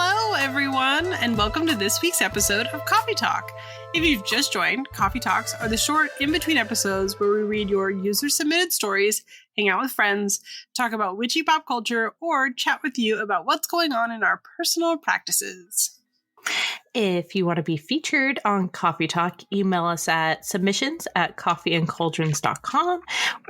Hello, everyone, and welcome to this week's episode of Coffee Talk. If you've just joined, Coffee Talks are the short in-between episodes where we read your user-submitted stories, hang out with friends, talk about witchy pop culture, or chat with you about what's going on in our personal practices. If you want to be featured on Coffee Talk, email us at submissions@coffeeandcauldrons.com,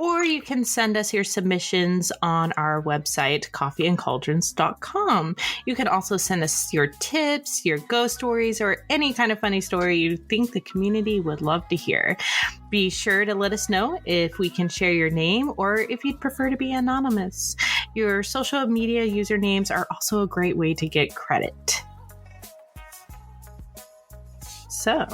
or you can send us your submissions on our website, coffeeandcauldrons.com. You can also send us your tips, your ghost stories, or any kind of funny story you think the community would love to hear. Be sure to let us know if we can share your name or if you'd prefer to be anonymous. Your social media usernames are also a great way to get credit. So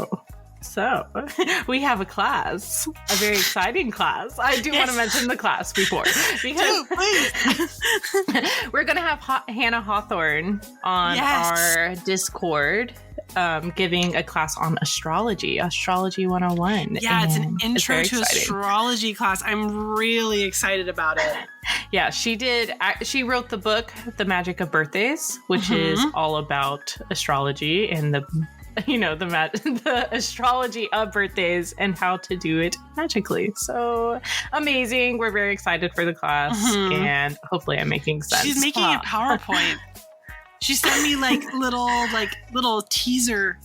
we have a class, a very exciting class. I do want to mention the class before because we're going to have Hannah Hawthorne on our Discord giving a class on astrology 101. Yeah, it's an intro to astrology class. I'm really excited about it. Yeah, she wrote the book, The Magic of Birthdays, which is all about astrology and the astrology of birthdays and how to do it magically. So amazing. We're very excited for the class and hopefully I'm making sense. She's making a PowerPoint. She sent me little teaser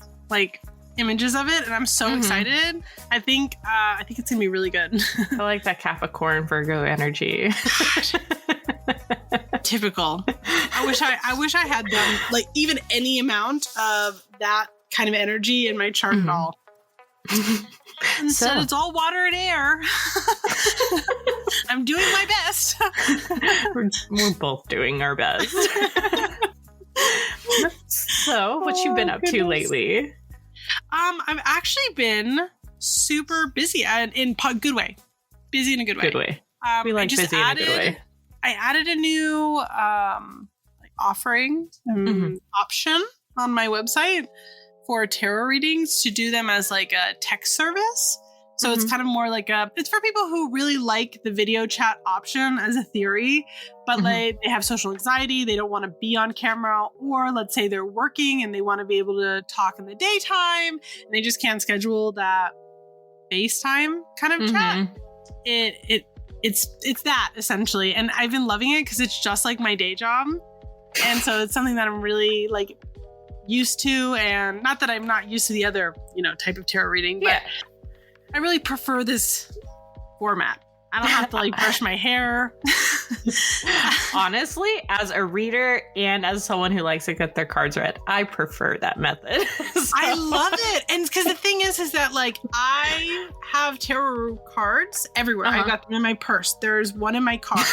images of it and I'm so excited. I think it's gonna be really good. I like that Capricorn Virgo energy. Typical. I wish I had done even any amount of that kind of energy in my chart at all. Instead, it's all water and air. I'm doing my best. We're both doing our best. So, what you been up to lately? I've actually been super busy in a good way. Busy in a good way. Good way. We like busy in a good way. I added a new offering option on my website for tarot readings to do them as a text service. So it's kind of more it's for people who really like the video chat option as a theory, but they have social anxiety, they don't want to be on camera, or let's say they're working and they want to be able to talk in the daytime and they just can't schedule that FaceTime kind of chat. It's that essentially. And I've been loving it because it's just like my day job. And so it's something that I'm really used to, and not that I'm not used to the other, type of tarot reading, but I really prefer this format. I don't have to brush my hair. Honestly, as a reader and as someone who likes to get their cards read, I prefer that method. So. I love it. And because the thing is that I have tarot cards everywhere. I got them in my purse. There's one in my car.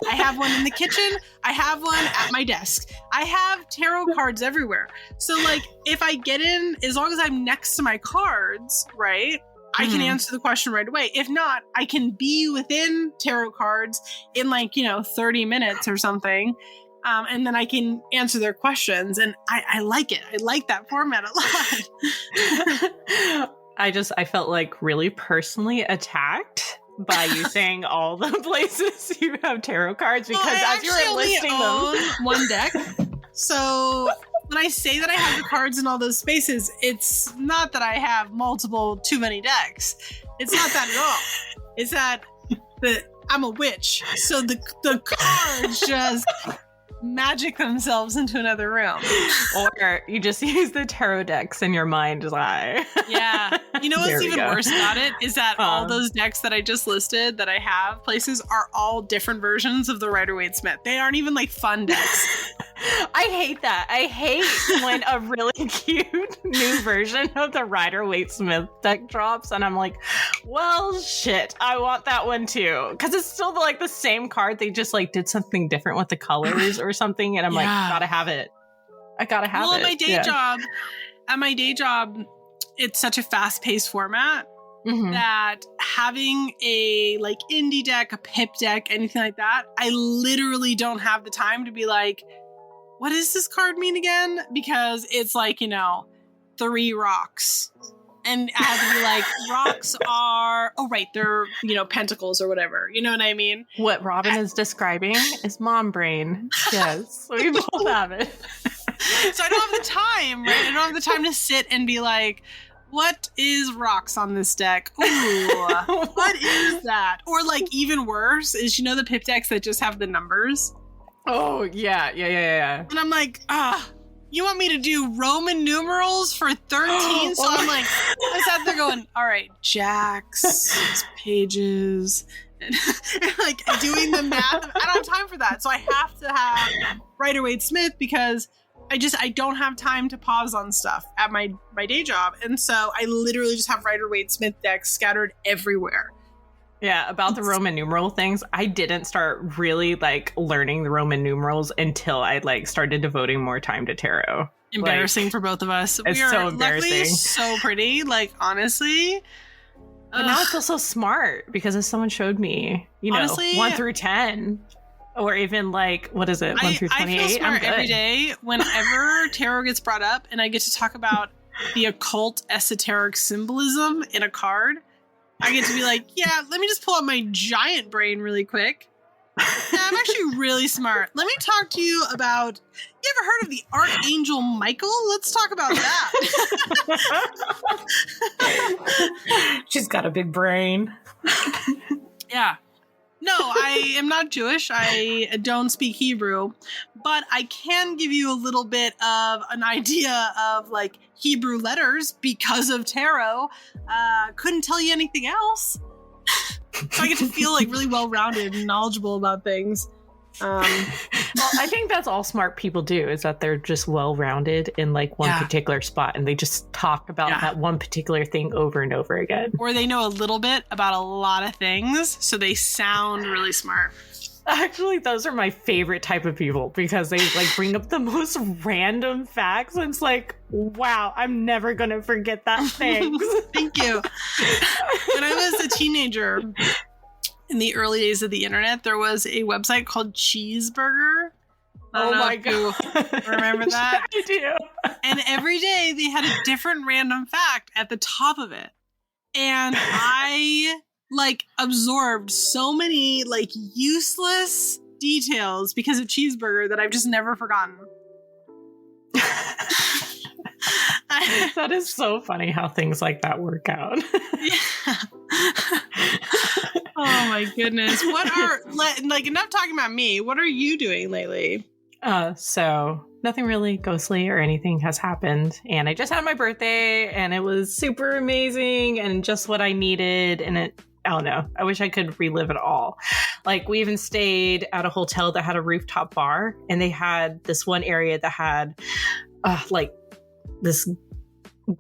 I have one in the kitchen. I have one at my desk. I have tarot cards everywhere. So if I get in, as long as I'm next to my cards, right? I can answer the question right away. If not, I can be within tarot cards in 30 minutes or something. And then I can answer their questions. And I like it. I like that format a lot. I felt really personally attacked by you saying all the places you have tarot cards because as you were listing them. One deck. So when I say that I have the cards in all those spaces, it's not that I have too many decks. It's not that at all. It's that I'm a witch. So the cards just magic themselves into another room. Or you just use the tarot decks in your mind's eye. Yeah. You know what's even worse about it is that all those decks that I just listed that I have places are all different versions of the Rider-Waite-Smith. They aren't even fun decks. I hate that. I hate when a really cute new version of the Rider-Waite-Smith deck drops and I'm like, well, shit, I want that one too. Because it's still the same card. They just did something different with the colors or something. And I'm gotta have it. I gotta have it. Well, at my day job, it's such a fast-paced format that having a indie deck, a pip deck, anything like that, I literally don't have the time to be what does this card mean again? Because it's 3 rocks. And I have to be rocks are, they're, pentacles or whatever. You know what I mean? What Robin is describing is mom brain. Yes, we both have it. So I don't have the time, right? I don't have the time to sit and be like, what is rocks on this deck? Ooh, what is that? Or like even worse is, you know, the pip decks that just have the numbers? Oh, yeah. And I'm like, you want me to do Roman numerals for 13? So I'm like, I sat there going, all right, jacks, pages, and like doing the math. I don't have time for that. So I have to have Rider-Waite-Smith because I don't have time to pause on stuff at my day job. And so I literally just have Rider-Waite-Smith decks scattered everywhere. Yeah, about the Roman numeral things, I didn't start really like learning the Roman numerals until I like started devoting more time to tarot. Embarrassing for both of us. It's so embarrassing. Luckily so pretty, like honestly. But now I feel so smart because if someone showed me, you know, honestly, 1 through 10, or even like, what is it, 1 through 28? I feel smart every day whenever tarot gets brought up and I get to talk about the occult esoteric symbolism in a card. I get to be like, yeah, let me just pull out my giant brain really quick. Yeah, I'm actually really smart. Let me talk to you about, you ever heard of the Archangel Michael? Let's talk about that. She's got a big brain. Yeah. No, I am not Jewish. I don't speak Hebrew, but I can give you a little bit of an idea of like Hebrew letters because of tarot. Couldn't tell you anything else. So I get to feel like really well-rounded and knowledgeable about things. Well, I think that's all smart people do, is that they're just well-rounded in like one particular spot and they just talk about that one particular thing over and over again. Or they know a little bit about a lot of things, so they sound really smart. Actually, those are my favorite type of people because they like bring up the most random facts and it's like, wow, I'm never gonna forget that thing. Thank you. When I was a teenager, in the early days of the internet, there was a website called Cheeseburger. Oh my God. Remember that? I do. And every day they had a different random fact at the top of it. And I like absorbed so many like useless details because of Cheeseburger that I've just never forgotten. That is so funny how things like that work out. Yeah. Oh my goodness. What are, like, enough talking about me. What are you doing lately? So nothing really ghostly or anything has happened. And I just had my birthday and it was super amazing and just what I needed. And I don't know. I wish I could relive it all. Like, we even stayed at a hotel that had a rooftop bar and they had this one area that had like this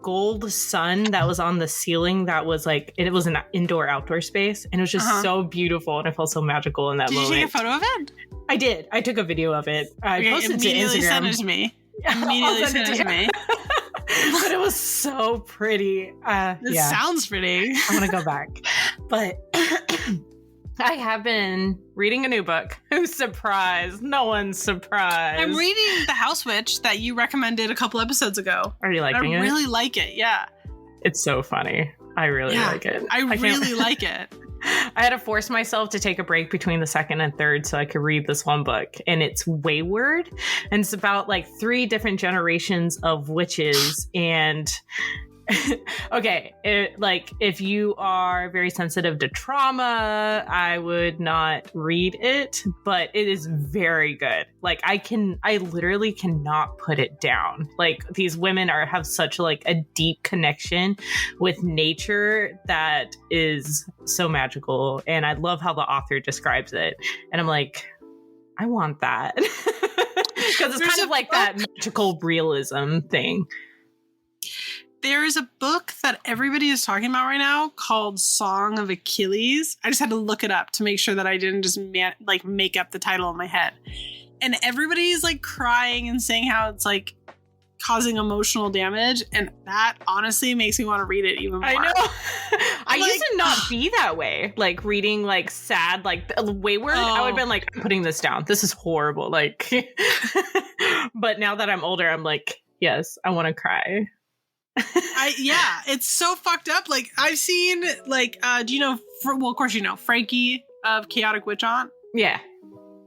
gold sun that was on the ceiling that was like, it was an indoor outdoor space and it was just so beautiful and I felt so magical in that moment. Did you take a photo of it? I did. I took a video of it. I posted to Instagram. Send it to me. Immediately send it to me. But it was so pretty. It sounds pretty. I want to go back. But I have been reading a new book. Who's surprised? No one's surprised. I'm reading The House Witch that you recommended a couple episodes ago. Are you liking it? I really like it, yeah. It's so funny. I really like it. I really like it. I had to force myself to take a break between the second and third so I could read this one book. And it's Wayward. And it's about like 3 different generations of witches. And okay, if you are very sensitive to trauma, I would not read it, but it is very good. Like, I literally cannot put it down. Like, these women have such like a deep connection with nature that is so magical, and I love how the author describes it. And I'm like, I want that. Because it's kind of like that magical realism thing. There is a book that everybody is talking about right now called Song of Achilles. I just had to look it up to make sure that I didn't just make up the title in my head. And everybody's like crying and saying how it's like causing emotional damage. And that honestly makes me want to read it even more. I know. I used to not be that way. Like, reading like sad, like Wayward, I would have been like, I'm putting this down. This is horrible. Like, but now that I'm older, I'm like, yes, I want to cry. It's so fucked up. Like, I've seen like do you know of course you know Frankie of Chaotic Witch Aunt? Yeah.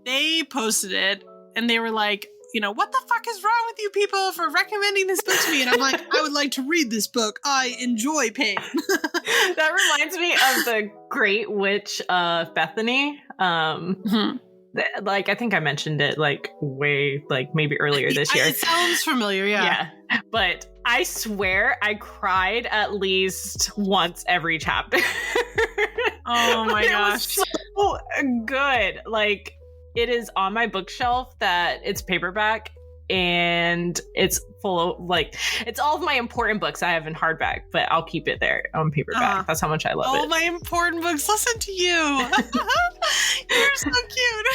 They posted it and they were like, what the fuck is wrong with you people for recommending this book to me? And I'm like, I would like to read this book. I enjoy pain. That reminds me of the Great Witch of Bethany. Like, I think I mentioned it maybe earlier this year. It sounds familiar, yeah. Yeah. But I swear I cried at least once every chapter. Oh my It gosh. was so good. Like, it is on my bookshelf that it's paperback, and it's full of it's all of my important books I have in hardback, but I'll keep it there on paperback. That's how much I love it. All my important books listen to you. You're so cute.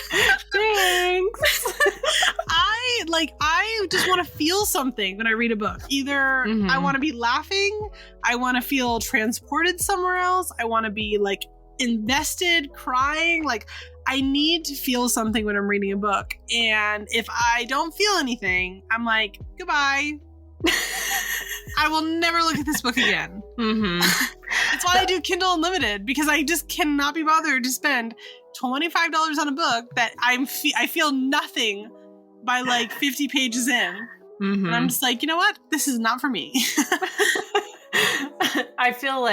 Thanks. I just want to feel something when I read a book. Either I want to be laughing, I want to feel transported somewhere else, I want to be invested, crying. I need to feel something when I'm reading a book. And if I don't feel anything, I'm like, goodbye. I will never look at this book again. That's why I do Kindle Unlimited, because I just cannot be bothered to spend $25 on a book that I feel nothing by 50 pages in. And I'm just like, you know what? This is not for me. I feel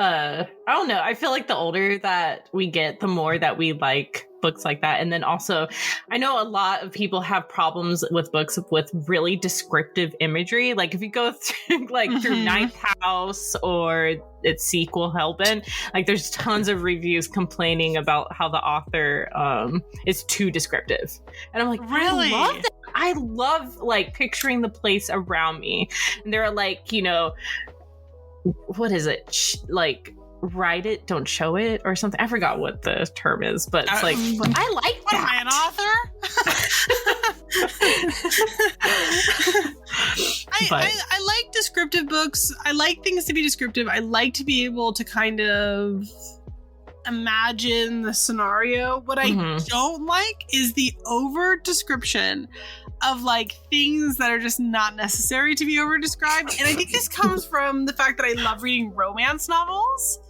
I don't know. I feel like the older that we get, the more that we like books like that. And then also, I know a lot of people have problems with books with really descriptive imagery. Like if you go through through Ninth House or its sequel Hellbent, there's tons of reviews complaining about how the author is too descriptive. And I'm like, really? I love that. I love picturing the place around me. And there are what is it? Write it, don't show it, or something. I forgot what the term is, but it's I like that. Am I an author? I like descriptive books. I like things to be descriptive. I like to be able to kind of imagine the scenario. What I don't like is the over description of things that are just not necessary to be over described. And I think this comes from the fact that I love reading romance novels.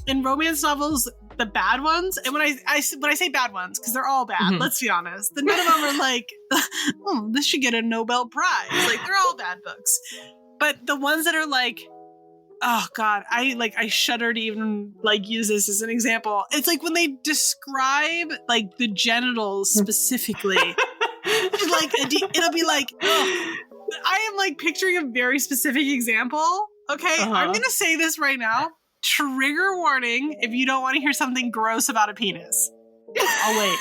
In romance novels, the bad ones, and when I say bad ones, because they're all bad, let's be honest, none of them are this should get a Nobel Prize. They're all bad books. But the ones that are oh god, I shudder to even use this as an example. It's when they describe the genitals specifically. It'll be I am picturing a very specific example. Okay, I'm gonna say this right now. Trigger warning if you don't want to hear something gross about a penis. I'll wait.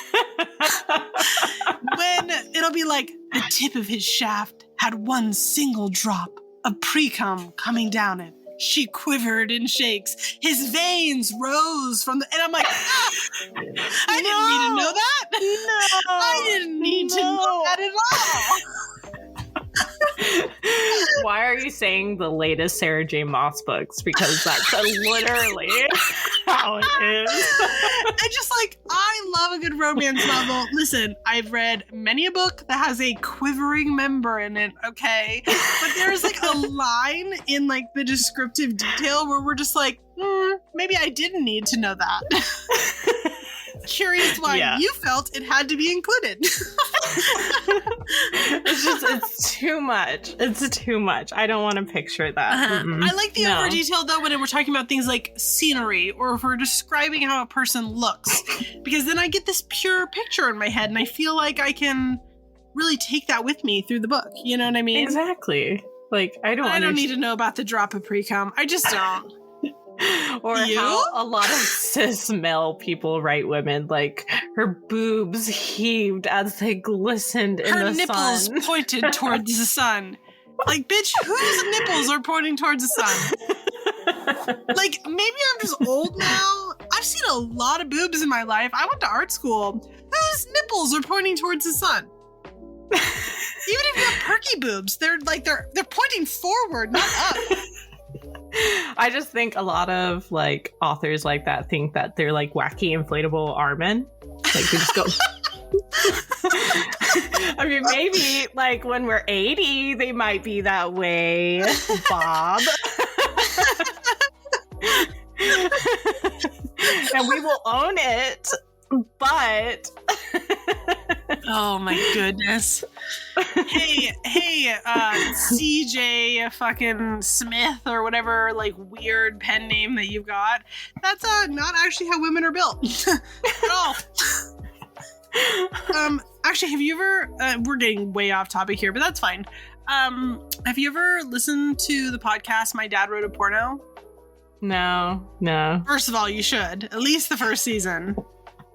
When it'll be the tip of his shaft had one single drop of pre-cum coming down it. She quivered in shakes. His veins rose from the... And I'm like, I didn't need to know that. No. I didn't need to know that at all. Why are you saying the latest Sarah J. Maas books? Because that's literally how it is. I just I love a good romance novel. Listen, I've read many a book that has a quivering member in it, okay? But there's a line in the descriptive detail where we're just maybe I didn't need to know that. Curious why you felt it had to be included. It's too much. It's too much. I don't want to picture that. I like the over detail though when we're talking about things like scenery or if we're describing how a person looks, because then I get this pure picture in my head and I feel like I can really take that with me through the book. You know what I mean? Exactly. I don't need to know about the drop of pre-cum. I just don't. Or how a lot of cis male people write women, her boobs heaved as they glistened in the sun. Her nipples pointed towards the sun. Bitch, whose nipples are pointing towards the sun? Maybe I'm just old now. I've seen a lot of boobs in my life. I went to art school. Whose nipples are pointing towards the sun? Even if you have perky boobs, they're pointing forward, not up. I just think a lot of authors like that think that they're wacky inflatable arm-in. They just go. I mean, maybe when we're 80, they might be that way, Bob. And we will own it, but Oh my goodness. Hey, CJ fucking Smith or whatever, like, weird pen name that you've got. That's not actually how women are built at all. Actually, have you ever, we're getting way off topic here, but that's fine. Have you ever listened to the podcast My Dad Wrote a Porno? No. First of all, you should. At least the first season.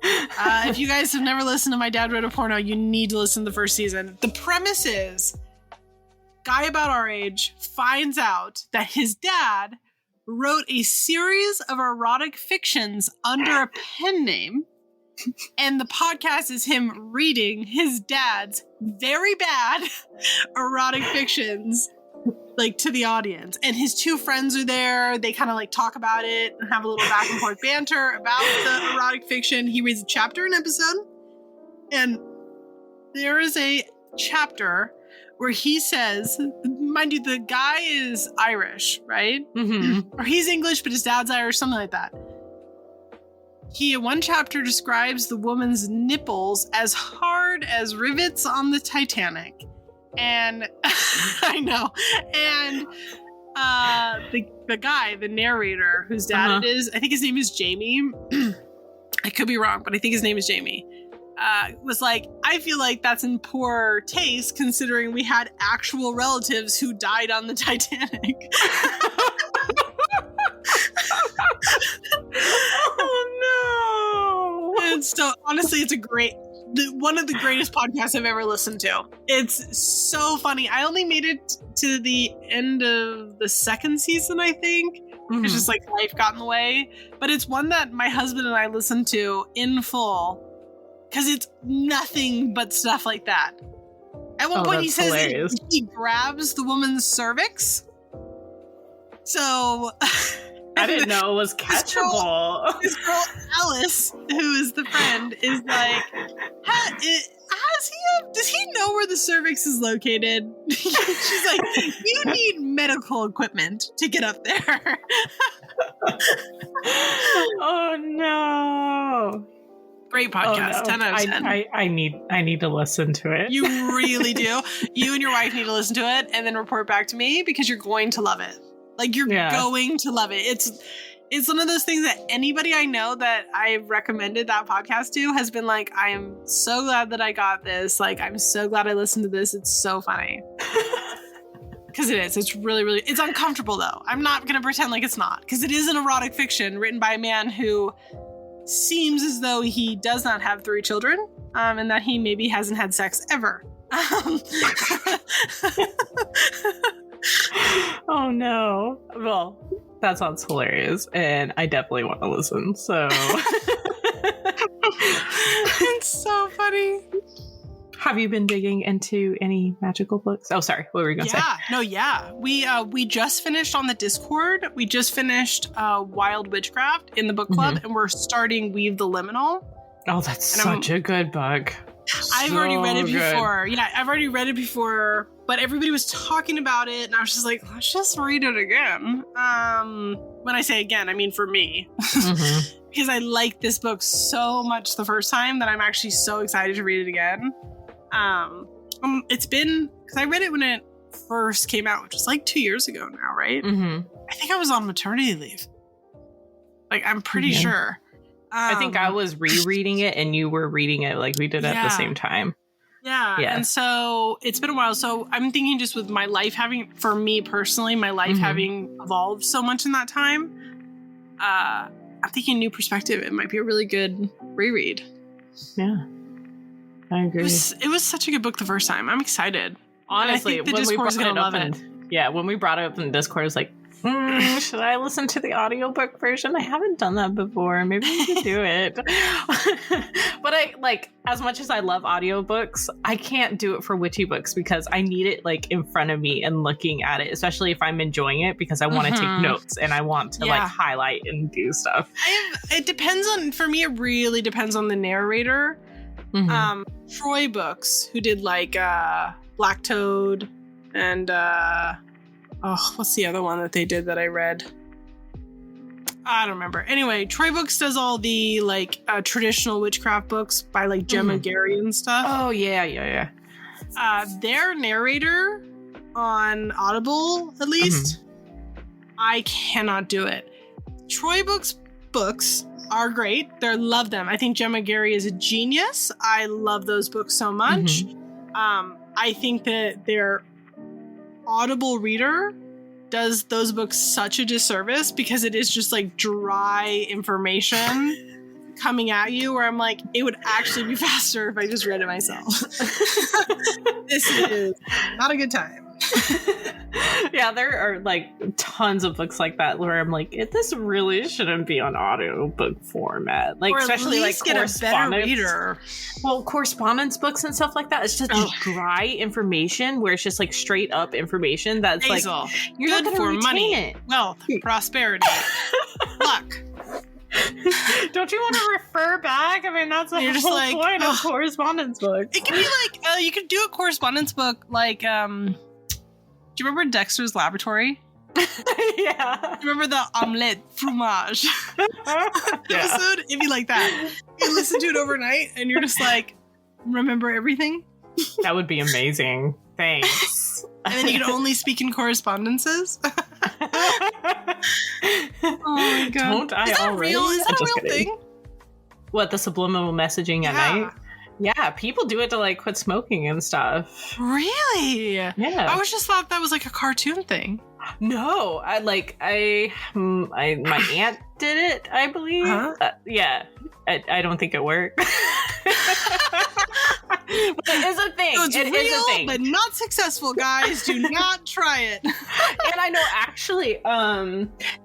If you guys have never listened to My Dad Wrote a Porno, you need to listen to the first season. The premise is, guy about our age finds out that his dad wrote a series of erotic fictions under a pen name, and the podcast is him reading his dad's very bad erotic fictions, like, to the audience. And his two friends are there. They kind of like talk about it and have a little back and forth banter about the erotic fiction. He reads a chapter an episode, and there is a chapter where he says, mind you, the guy is Irish, right? Mm-hmm. Or he's English, but his dad's Irish, something like that. He, in one chapter, describes the woman's nipples as hard as rivets on the Titanic. And I know. And the guy, the narrator, whose dad it is, I think his name is Jamie. I could be wrong, but I think his name is Jamie. Was like, I feel like that's in poor taste considering we had actual relatives who died on the Titanic. Oh no. And so honestly, it's one of the greatest podcasts I've ever listened to. It's so funny. I only made it to the end of the second season, I think. It's just like life got in the way. But it's one that my husband and I listened to in full because it's nothing but stuff like that. At one point he says that he grabs the woman's cervix. So I didn't know it was catchable. This girl, Alice, who is the friend, is like, does he know where the cervix is located? She's like, you need medical equipment to get up there. Oh no. Great podcast, 10 out of 10. I need to listen to it. You really do. You and your wife need to listen to it and then report back to me because you're going to love it. Like, you're going to love it. It's one of those things that anybody I know that I've recommended that podcast to has been like, I am so glad that I got this. Like, I'm so glad I listened to this. It's so funny. Because it is. It's really, really, it's uncomfortable though. I'm not going to pretend like it's not. Because it is an erotic fiction written by a man who seems as though he does not have 3 children. And that he maybe hasn't had sex ever. Oh no. Well, that sounds hilarious, and I definitely want to listen, so. It's so funny. Have you been digging into any magical books? Oh, sorry. What were you going to say? Yeah. We just finished on the Discord. We just finished Wild Witchcraft in the book club, and we're starting Weave the Liminal. Oh, that's such a good book. I've already read it before. Yeah, I've already read it before, but everybody was talking about it, and I was just like, let's just read it again. When I say again, I mean for me. Because I liked this book so much the first time that I'm actually so excited to read it again. It's been, because I read it when it first came out, which was like 2 years ago now, right? I think I was on maternity leave. Like, I'm pretty sure. I think I was rereading it and you were reading it, like we did at the same time. Yeah. And so it's been a while. So I'm thinking just with my life having, for me personally, my life having evolved so much in that time, I'm thinking new perspective. It might be a really good reread. Yeah. I agree. It was such a good book the first time. I'm excited. Honestly, I think the Discord's going to love it. Yeah. When we brought it up in Discord, I was like, should I listen to the audiobook version? I haven't done that before. Maybe I should do it. But I, like, as much as I love audiobooks, I can't do it for witchy books because I need it like in front of me and looking at it, especially if I'm enjoying it, because I want to take notes and I want to like highlight and do stuff. It depends on, for me, it really depends on the narrator. Troy Books, who did like Black Toad and what's the other one that they did that I read? I don't remember. Anyway, Troy Books does all the like traditional witchcraft books by like Gemma Gary and stuff. Oh yeah. Their narrator on Audible, at least, I cannot do it. Troy Books are great. Love them. I think Gemma Gary is a genius. I love those books so much. I think that their Audible reader does those books such a disservice because it is just like dry information coming at you where I'm like, it would actually be faster if I just read it myself. This is not a good time. Yeah, there are like tons of books like that where I'm like, this really shouldn't be on audiobook format. Like, or especially like correspondence. Well, correspondence books and stuff like that. It's just dry information where it's just like straight up information that's Basil, like you're good not for retain money, it. wealth, prosperity, luck. Don't you want to refer back? I mean, that's the whole like, point of correspondence books. It can be like you could do a correspondence book like do you remember Dexter's Laboratory? Yeah. Remember the omelette fromage episode? It'd be like that. You listen to it overnight and you're just like, remember everything? That would be amazing. Thanks. And then you can only speak in correspondences. Oh my god. Don't I Is that already? real? Is that I'm a just real kidding. thing? What, the subliminal messaging at night? Yeah, people do it to like quit smoking and stuff. Really? Yeah. I always just thought that was like a cartoon thing. No, my aunt did it, I believe. Yeah, I don't think it worked. But it is a thing. It's it real, is a thing, but not successful, guys. Do not try it. And I know actually,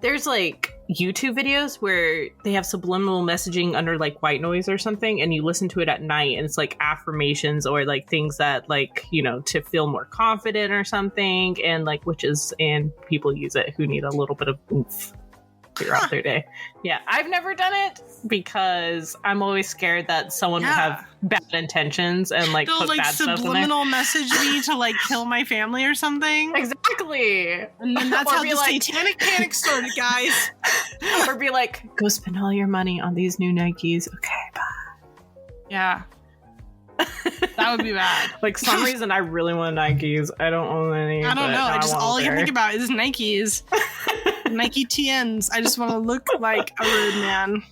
there's like YouTube videos where they have subliminal messaging under like white noise or something, and you listen to it at night, and it's like affirmations or like things that like, you know, to feel more confident or something, and like witches and people use it who need a little bit of oomph throughout their day. Yeah, I've never done it because I'm always scared that someone will have bad intentions and like they'll put like bad stuff in there. subliminal message me to like kill my family or something. Exactly. And then that's how the like, satanic panic started, guys. Or be like, go spend all your money on these new Nikes. Okay, bye. Yeah. That would be bad. Like, some reason I really want Nikes. I don't own any. I don't know. I just all I can there. think about is Nikes. Nike TNs. I just want to look like a rude man.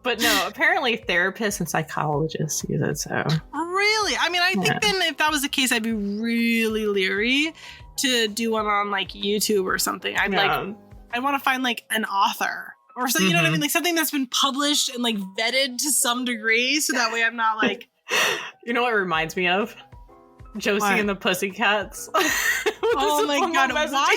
But no, apparently therapists and psychologists use it, so. Really? I mean, I think then if that was the case, I'd be really leery to do one on like YouTube or something. I'd want to find like an author or something, you know what I mean? Like something that's been published and like vetted to some degree, so that way I'm not like. You know what it reminds me of? Josie and the Pussycats. Oh my god, why?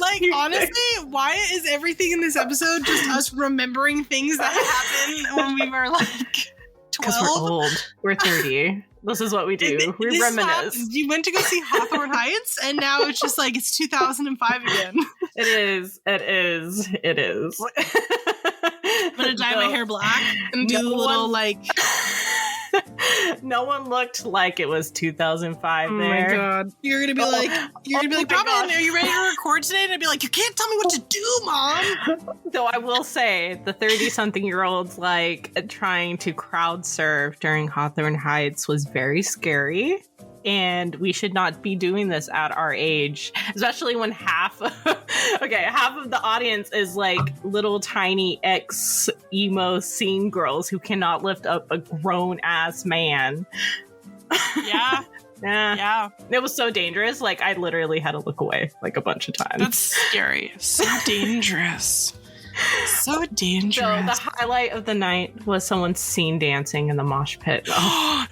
Like, honestly, why is everything in this episode just us remembering things that happened when we were like 12? Because we're old. We're 30. This is what we do. We reminisce. You went to go see Hawthorne Heights, and now it's just like it's 2005 again. It is. I'm gonna dye my hair black and do a little like. No one looked like it was 2005 there. Oh my god. You're gonna be like, Robin, are you ready to record today? And I'd be like, you can't tell me what to do, Mom. Though I will say, the 30-something-year-olds like trying to crowd surf during Hawthorne Heights was very scary. And we should not be doing this at our age, especially when half of the audience is like little tiny ex-emo scene girls who cannot lift up a grown-ass man. Yeah. Yeah. It was so dangerous. Like, I literally had to look away like a bunch of times. That's scary. So dangerous. So dangerous. So the highlight of the night was someone scene dancing in the mosh pit. No,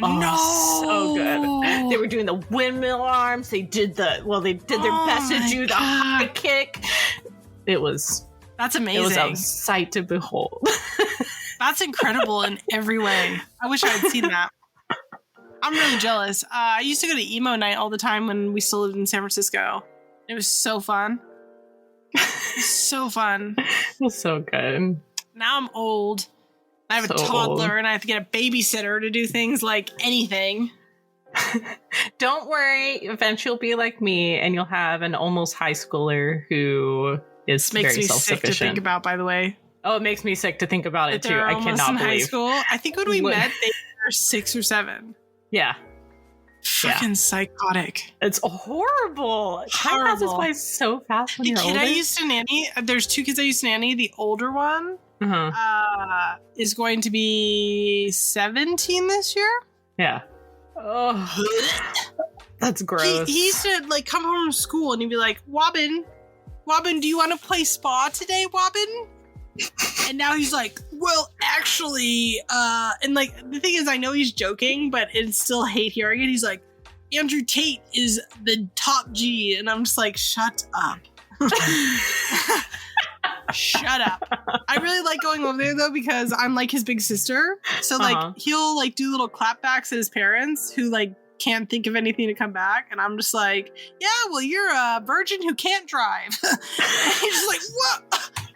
so good. They were doing the windmill arms. They did their best to do the high kick. That's amazing. It was a sight to behold. That's incredible in every way. I wish I had seen that. I'm really jealous. I used to go to emo night all the time when we still lived in San Francisco. It was so fun. So fun. It was so good. Now I'm old. I have a toddler and I have to get a babysitter to do things like anything. Don't worry. Eventually you'll be like me and you'll have an almost high schooler who is makes very me self-sufficient. sick to think about, by the way. Oh, it makes me sick to think about it too. They're I almost cannot in high believe. school. I think when we met, they were 6 or 7. Yeah. Fucking psychotic. It's horrible. Time passes by so fast when the you're kid older. I used to nanny, there's 2 kids I used to nanny. The older one is going to be 17 this year. Yeah. Oh, that's gross. He used to like come home from school and he'd be like, Wobbin, do you want to play spa today, Wobbin? And now he's like, well, actually, and like the thing is, I know he's joking, but it's still hate hearing it. He's like, Andrew Tate is the top G, and I'm just like, shut up. Shut up. I really like going over there though because I'm like his big sister, so like he'll like do little clapbacks at his parents who like can't think of anything to come back, and I'm just like, yeah, well, you're a virgin who can't drive. And he's just like,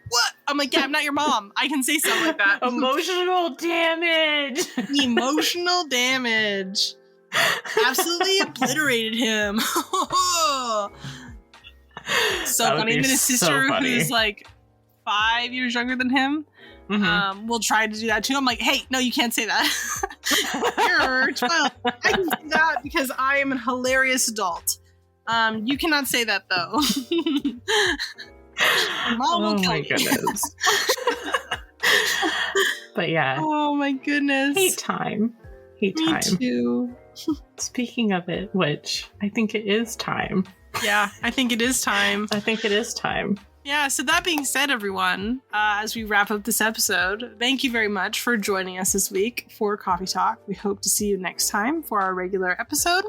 what? I'm like, yeah, I'm not your mom. I can say something like that. Emotional damage. Emotional damage. Absolutely obliterated him. So funny. Even his sister, who's like 5 years younger than him, will try to do that too. I'm like, hey, no, you can't say that. You're 12. I can say that because I am a hilarious adult. You cannot say that though. Mom will kill me. Goodness. But yeah. Oh my goodness. Hate time. Me too. Speaking of it, which I think it is time. Yeah, I think it is time. Yeah, so that being said, everyone, as we wrap up this episode, thank you very much for joining us this week for Coffee Talk. We hope to see you next time for our regular episode.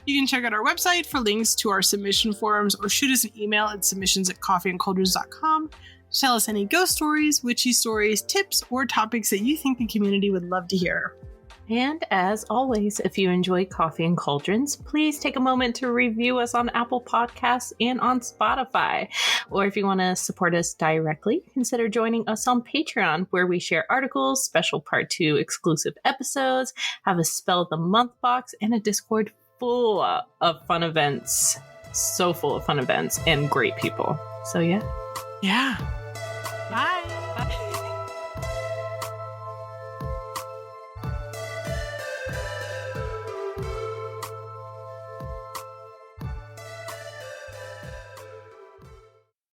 You can check out our website for links to our submission forums or shoot us an email at submissions@coffeeandcauldrons.com to tell us any ghost stories, witchy stories, tips, or topics that you think the community would love to hear. And as always, if you enjoy Coffee and Cauldrons, please take a moment to review us on Apple Podcasts and on Spotify. Or if you want to support us directly, consider joining us on Patreon, where we share articles, special Part 2 exclusive episodes, have a Spell of the Month box, and a Discord full of fun events. So full of fun events and great people. So yeah. Yeah. Bye.